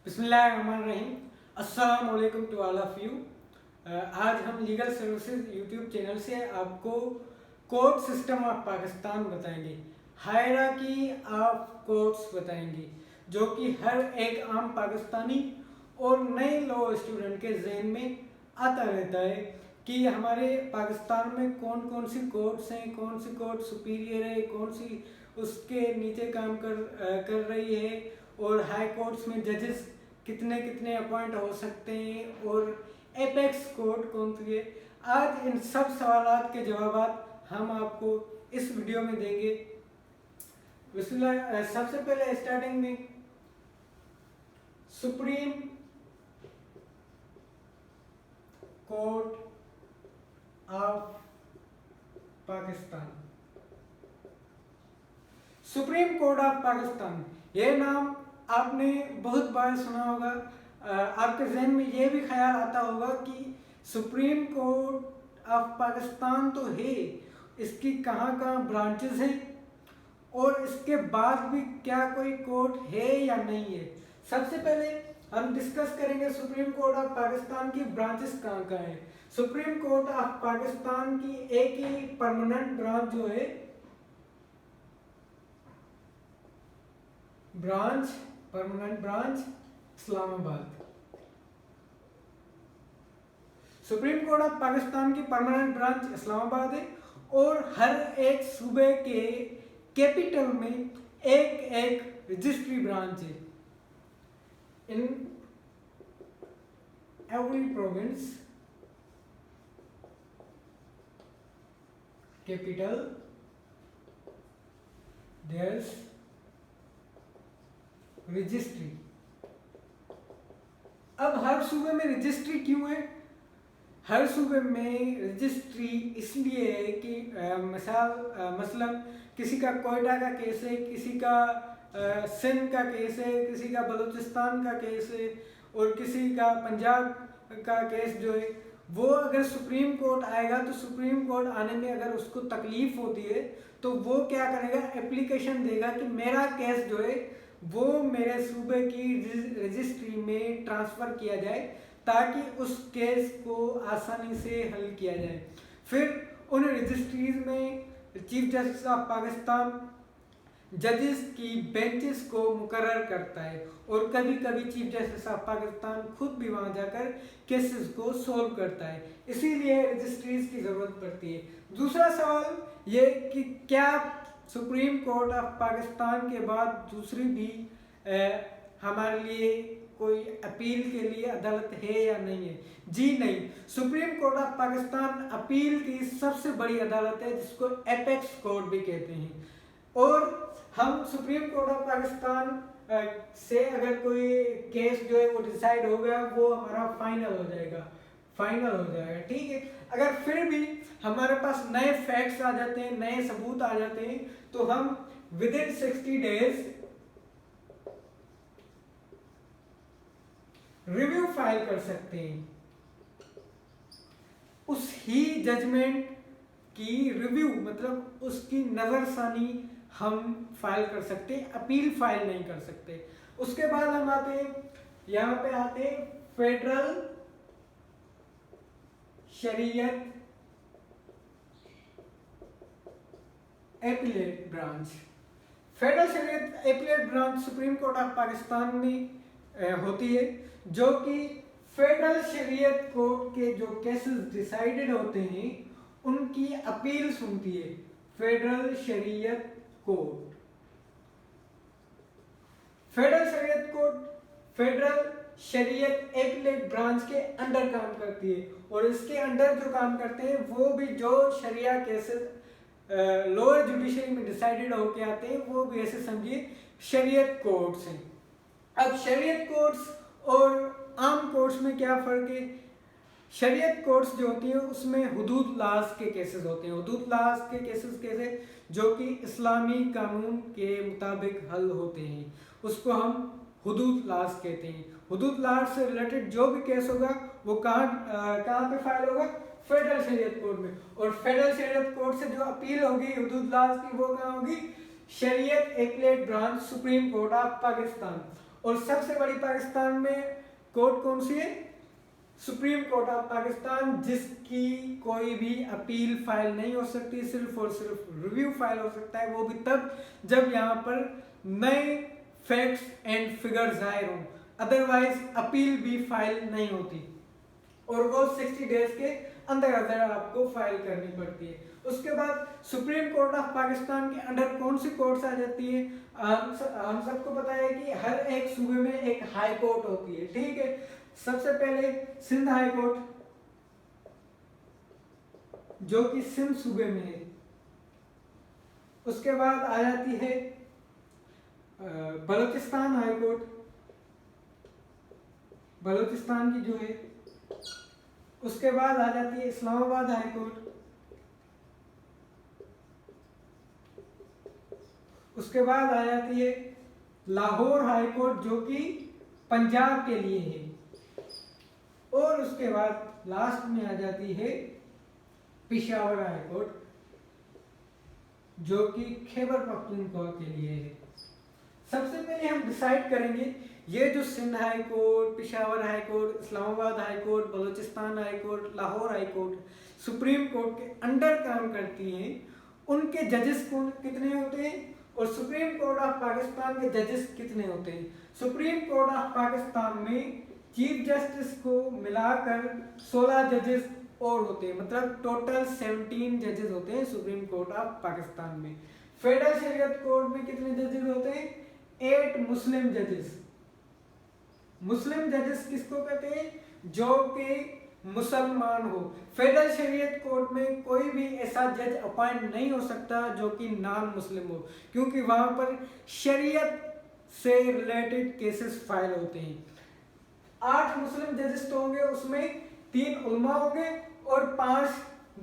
बिस्मिल्लाहिर्रहमानिर्रहीम। अस्सलाम वालेकुम टू ऑल ऑफ यू। आज हम लीगल सर्विसेज यूट्यूब चैनल से आपको कोर्ट सिस्टम ऑफ पाकिस्तान बताएंगे, हायरार्की ऑफ कोर्ट्स बताएंगे, जो कि हर एक आम पाकिस्तानी और नए लॉ स्टूडेंट के जहन में आता रहता है कि हमारे पाकिस्तान में कौन कौन सी कोर्ट्स हैं, कौन सी कोर्ट सुपीरियर है, कौन सी उसके नीचे काम कर रही है, और हाई कोर्ट्स में जजेस कितने कितने अपॉइंट हो सकते हैं, और एपेक्स कोर्ट कौन सी है। आज इन सब सवालात के जवाब हम आपको इस वीडियो में देंगे। सबसे पहले स्टार्टिंग में supreme court of Pakistan. Supreme court of Pakistan, ये नाम आपने बहुत बार सुना होगा। आपके जहन में ये भी ख्याल आता होगा कि सुप्रीम कोर्ट ऑफ पाकिस्तान तो है, इसकी कहाँ कहाँ ब्रांचेस हैं और इसके बाद भी क्या कोई कोर्ट है या नहीं है। सबसे पहले हम डिस्कस करेंगे सुप्रीम कोर्ट ऑफ पाकिस्तान की ब्रांचेस कहाँ कहाँ हैं। सुप्रीम कोर्ट ऑफ पाकिस्तान की एक ही परमानेंट ब्रांच जो है, permanent branch Islamabad. Supreme court of Pakistan की परमानेंट ब्रांच इस्लामाबाद है, और हर एक सूबे के कैपिटल में एक एक रजिस्ट्री ब्रांच है। In every province capital there registry. अब हर सूबे में रजिस्ट्री क्यों है? हर सूबे में रजिस्ट्री इसलिए है कि मसलन किसी का कोयटा का केस है, किसी का सिंध का केस है, किसी का बलूचिस्तान का केस है, और किसी का पंजाब का केस जो है, वो अगर सुप्रीम कोर्ट आएगा तो सुप्रीम कोर्ट आने में अगर उसको तकलीफ होती है तो वो क्या करेगा, एप्लीकेशन देगा कि मेरा केस जो है वो मेरे सूबे की रजिस्ट्री में ट्रांसफ़र किया जाए, ताकि उस केस को आसानी से हल किया जाए। फिर उन रजिस्ट्रीज में चीफ जस्टिस ऑफ पाकिस्तान जजेस की बेंचेस को मुकर्रर करता है, और कभी कभी चीफ जस्टिस ऑफ पाकिस्तान खुद भी वहां जाकर केसेस को सोल्व करता है। इसीलिए रजिस्ट्रीज की ज़रूरत पड़ती है। दूसरा सवाल ये कि क्या सुप्रीम कोर्ट ऑफ पाकिस्तान के बाद दूसरी भी हमारे लिए कोई अपील के लिए अदालत है या नहीं है? जी नहीं। Supreme court of Pakistan appeal की सबसे बड़ी अदालत है, जिसको एपेक्स कोर्ट भी कहते हैं। और हम सुप्रीम कोर्ट ऑफ पाकिस्तान से अगर कोई केस जो है वो डिसाइड हो गया, वो हमारा फाइनल हो जाएगा, ठीक है। अगर फिर भी हमारे पास नए फैक्ट्स आ जाते हैं, नए सबूत आ जाते हैं, तो हम with in 60 days review file कर सकते हैं। उस ही जजमेंट की रिव्यू मतलब उसकी नजरसानी हम फाइल कर सकते हैं, अपील फाइल नहीं कर सकते। उसके बाद हम आते हैं, यहां पे आते हैं फेडरल शरीयत एपीलेट ब्रांच। फेडरल शरीयत appellate branch supreme court of Pakistan में होती है, जो कि फेडरल शरीयत कोर्ट के जो केसेस डिसाइडेड होते हैं उनकी अपील सुनती है। फेडरल शरीयत कोर्ट, फेडरल शरीयत कोर्ट फेडरल शरीयत एपीलेट ब्रांच के अंडर काम करती है, और इसके अंडर जो काम करते हैं वो भी जो शरिया केसेस लोअर जुडिशरी में डिसाइडेड होके आते हैं, वो भी ऐसे समझिए शरीयत कोर्ट्स हैं। अब शरीयत कोर्ट्स और आम कोर्ट्स में क्या फ़र्क है? शरीयत कोर्ट्स जो होती है उसमें हुदूद लाज के केसेस होते हैं। हुदूद लाज के केसेस कैसे? जो कि इस्लामी कानून के मुताबिक हल होते हैं, उसको हम हुदूद लाज कहते हैं। हुदूद लाज से रिलेटेड जो भी केस होगा वो कहाँ पे फाइल होगा? फेडरल शरीयत कोर्ट में। और फेडरल शरीयत कोर्ट से जो अपील होगी हुदूद लाज की, वो कहाँ होगी? शरीयत appellate branch supreme court of Pakistan. और सबसे बड़ी पाकिस्तान में कोर्ट कौन सी है? सुप्रीम कोर्ट ऑफ पाकिस्तान, जिसकी कोई भी अपील फाइल नहीं हो सकती, सिर्फ और सिर्फ रिव्यू फाइल हो सकता है, वो भी तब जब यहाँ पर नए फैक्ट्स एंड फिगर्स जाहिर हों, अदरवाइज अपील भी फाइल नहीं होती और वो 60 डेज के अंदर अंदर आपको फाइल करनी पड़ती है। उसके बाद सुप्रीम कोर्ट ऑफ पाकिस्तान के अंडर कौन सी कोर्ट्स आ जाती है? हम सबको पता है कि हर एक सूबे में एक हाई कोर्ट होती है, ठीक है। सबसे पहले सिंध हाई कोर्ट, जो कि सिंध सूबे में है। उसके बाद आ जाती है बलूचिस्तान हाई कोर्ट, बलूचिस्तान की जो है। उसके बाद आ जाती है इस्लामाबाद हाई कोर्ट। उसके बाद आ जाती है लाहौर हाई कोर्ट, जो कि पंजाब के लिए है। और उसके बाद लास्ट में आ जाती है पेशावर हाई कोर्ट, जो कि खैबर पख्तूनख्वा के लिए है। सबसे पहले हम डिसाइड करेंगे ये जो Sindh high court, Peshawar high court, Islamabad high court, Balochistan high court, Lahore high court supreme court के अंडर काम करती हैं, उनके जजेस कितने होते हैं और सुप्रीम कोर्ट ऑफ पाकिस्तान के जजेस कितने होते हैं? सुप्रीम कोर्ट ऑफ पाकिस्तान में चीफ जस्टिस को मिलाकर 16 जजेस और होते हैं, मतलब टोटल 17 जजेस होते हैं सुप्रीम कोर्ट ऑफ पाकिस्तान में। फेडरल शरीयत कोर्ट में कितने जजेस होते हैं? 8 मुस्लिम जजेस। मुस्लिम जजेस किसको कहते हैं? जो कि मुसलमान हो। फेडरल शरीयत कोर्ट में कोई भी ऐसा जज अपॉइंट नहीं हो सकता जो कि नॉन मुस्लिम हो, क्योंकि वहां पर शरीयत से रिलेटेड केसेस फाइल होते हैं। 8 मुस्लिम जजेस तो होंगे, उसमें 3 उलमा होंगे और 5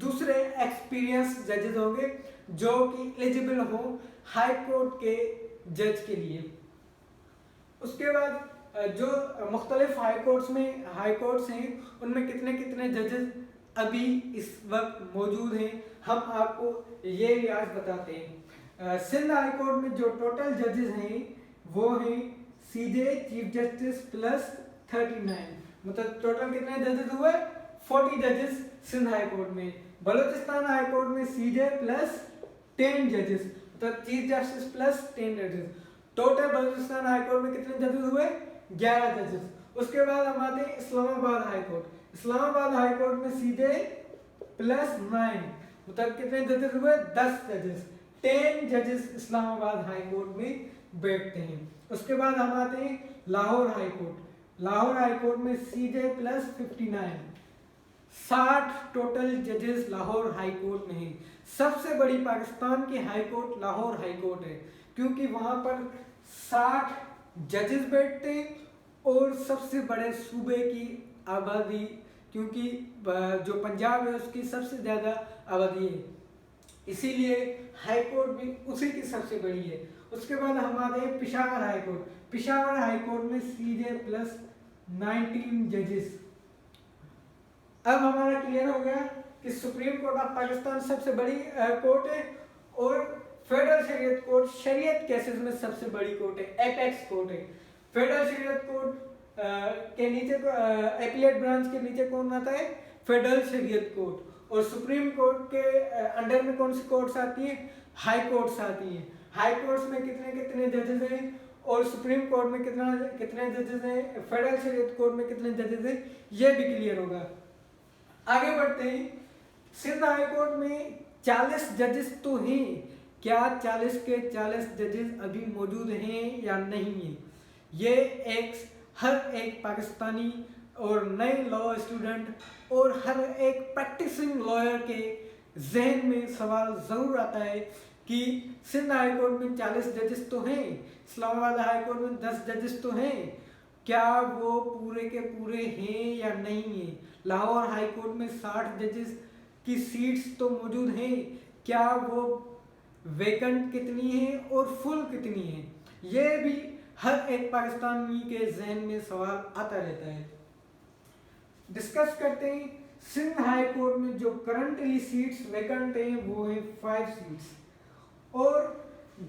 दूसरे एक्सपीरियंस जजेस होंगे जो कि एलिजिबल हो हाई कोर्ट के जज के लिए। उसके बाद जो मुख्तलिफ हाई कोर्ट्स हैं उनमें कितने कितने जजेस अभी इस वक्त मौजूद हैं, हम आपको ये रियाज बताते हैं। सिंध हाई कोर्ट में जो टोटल जजेस हैं वो हैं सीजे चीफ जस्टिस प्लस 39, मतलब टोटल कितने जजेस हुए? 40 जजेस सिंध हाई कोर्ट में। बलूचिस्तान हाई कोर्ट में सीजे प्लस 10 जजेस, मतलब चीफ जस्टिस प्लस 10 जजेस। टोटल बलूचिस्तान हाई कोर्ट में कितने जजेस हुए? 11 जजेस। उसके बाद हम आते हैं Islamabad high court. Islamabad high court में सीजे प्लस 9, मतलब कितने जजेस हुए? 10 जजेस। 10 जजेस इस्लामाबाद हाई कोर्ट में बैठते हैं। उसके बाद हम आते हैं Lahore high court. Lahore high court में सीजे प्लस 59, 60 टोटल जजेस लाहौर हाई कोर्ट में हैं। सबसे बड़ी पाकिस्तान की high court Lahore high court है, क्योंकि वहां पर 60 जजेस बैठते हैं और सबसे बड़े सूबे की आबादी, क्योंकि जो पंजाब है उसकी सबसे ज़्यादा आबादी है, इसीलिए हाई कोर्ट भी उसी की सबसे बड़ी है। उसके बाद हम आते हैं Peshawar high court. Peshawar high court में सीजे प्लस 19 जजेस। अब हमारा क्लियर हो गया कि सुप्रीम कोर्ट ऑफ पाकिस्तान सबसे बड़ी कोर्ट है और फेडरल शरीयत कोर्ट शरीयत केसेस में सबसे बड़ी कोर्ट है, एपेक्स कोर्ट है। फेडरल शरीयत कोर्ट के नीचे एपीलेट ब्रांच के नीचे कौन आता है? फेडरल शरीयत कोर्ट। और सुप्रीम कोर्ट के अंडर में कौन सी कोर्ट्स आती हैं? हाई कोर्ट्स आती हैं। हाई कोर्ट्स में कितने कितने जजेस हैं और सुप्रीम कोर्ट में कितने जजेस हैं, फेडरल शरीयत कोर्ट में कितने जजेस हैं, ये भी क्लियर होगा। आगे बढ़ते हैं। सिंध हाई कोर्ट में 40 जजेस तो हैं, क्या 40 के 40 जजेस अभी मौजूद हैं या नहीं हैं, ये हर एक पाकिस्तानी और नए लॉ स्टूडेंट और हर एक प्रैक्टिसिंग लॉयर के जहन में सवाल ज़रूर आता है कि सिंध हाई कोर्ट में 40 जजेस तो हैं, इस्लामाबाद हाई कोर्ट में 10 जजेस तो हैं, क्या वो पूरे के पूरे हैं या नहीं हैं? लाहौर हाई कोर्ट में 60 जजेस की सीट्स तो मौजूद हैं, क्या वो वैकेंट कितनी है और फुल कितनी है? ये भी हर एक पाकिस्तानी के जहन में सवाल आता रहता है। डिस्कस करते हैं। सिंध हाई कोर्ट में जो करंटली सीट्स वैकेंट हैं वो है 5 सीट्स और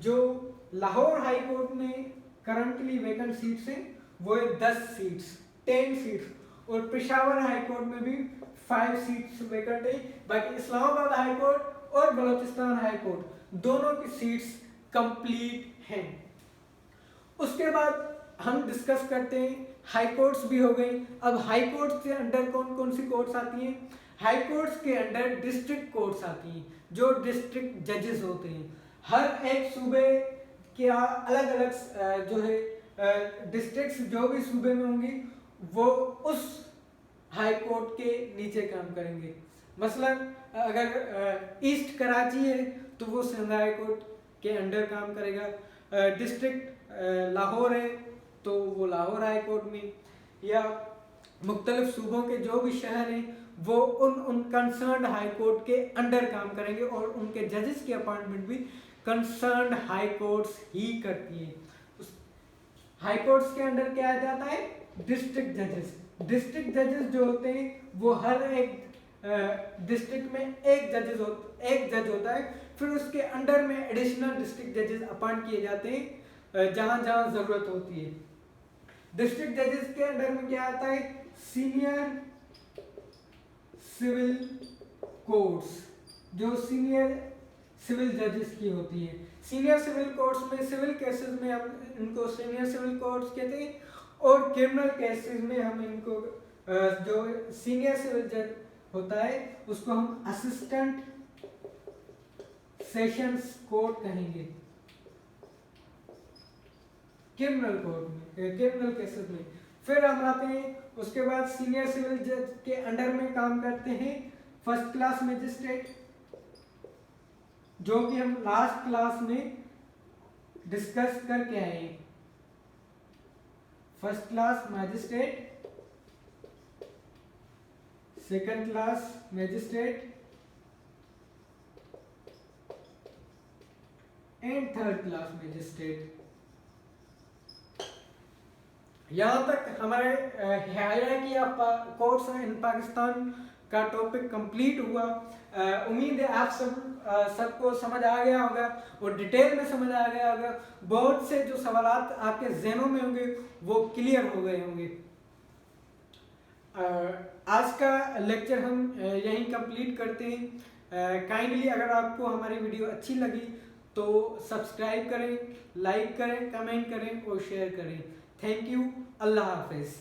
जो लाहौर हाई कोर्ट में करंटली वैकेंट सीट्स हैं वो है 10 सीट्स, 10 सीट्स। और पेशावर हाई कोर्ट में भी 5 सीट्स वैकेंट है। बाकी इस्लामाबाद हाई कोर्ट और बलूचिस्तान हाई कोर्ट दोनों की सीट्स कंप्लीट हैं। उसके बाद हम डिस्कस करते हैं हाई कोर्ट्स भी हो गई। अब हाई कोर्ट्स के अंडर कौन कौन सी कोर्ट्स आती हैं? हाई कोर्ट्स के अंडर डिस्ट्रिक्ट कोर्ट्स आती हैं, जो डिस्ट्रिक्ट जजेस होते हैं। हर एक सूबे के अलग अलग जो है डिस्ट्रिक्ट्स जो भी सूबे में होंगी वो उस हाई कोर्ट के नीचे काम करेंगे। मसलन अगर ईस्ट कराची है तो वो सिंध हाई कोर्ट के अंडर काम करेगा। डिस्ट्रिक्ट लाहौर है तो वो लाहौर हाई कोर्ट में, या मुख्तलिफ सूबों के जो भी शहर हैं वो उन कंसर्न्ड हाई कोर्ट के अंडर काम करेंगे और उनके जजेस की अपॉइंटमेंट भी कंसर्न्ड हाई कोर्ट्स ही करती हैं। हाई कोर्ट्स के अंडर क्या आ जाता है? डिस्ट्रिक्ट जजेस। डिस्ट्रिक्ट जजेस जो होते हैं वो हर एक डिस्ट्रिक्ट में एक जज होता है। फिर उसके अंडर में एडिशनल डिस्ट्रिक्ट जजेस अपॉइंट किए जाते हैं जहां जहां जरूरत होती है। डिस्ट्रिक्ट जजेस के अंडर में क्या आता है? सीनियर सिविल कोर्ट्स, जो सीनियर सिविल जजेस की होती है। सीनियर सिविल कोर्ट्स में सिविल केसेस में हम इनको सीनियर सिविल कोर्ट्स कहते हैं, और क्रिमिनल केसेस में हम इनको जो सीनियर सिविल जज होता है उसको हम असिस्टेंट सेशंस कोर्ट कहेंगे। क्रिमिनल कोर्ट में, क्रिमिनल केसेस में। फिर हम आते हैं उसके बाद सीनियर सिविल जज के अंडर में काम करते हैं फर्स्ट क्लास मजिस्ट्रेट, जो कि हम लास्ट क्लास में डिस्कस करके आए हैं। First class magistrate, second class magistrate and third class magistrate. यहाँ तक हमारे hierarchy of courts in Pakistan का टॉपिक कंप्लीट हुआ। उम्मीद है आप सबको समझ आ गया होगा और डिटेल में समझ आ गया होगा। बहुत से जो सवालात आपके जहनों में होंगे वो क्लियर हो गए होंगे। आज का लेक्चर हम यहीं कंप्लीट करते हैं। काइंडली अगर आपको हमारी वीडियो अच्छी लगी तो सब्सक्राइब करें, लाइक करें, कमेंट करें और शेयर करें। Thank you. अल्लाह हाफिज़।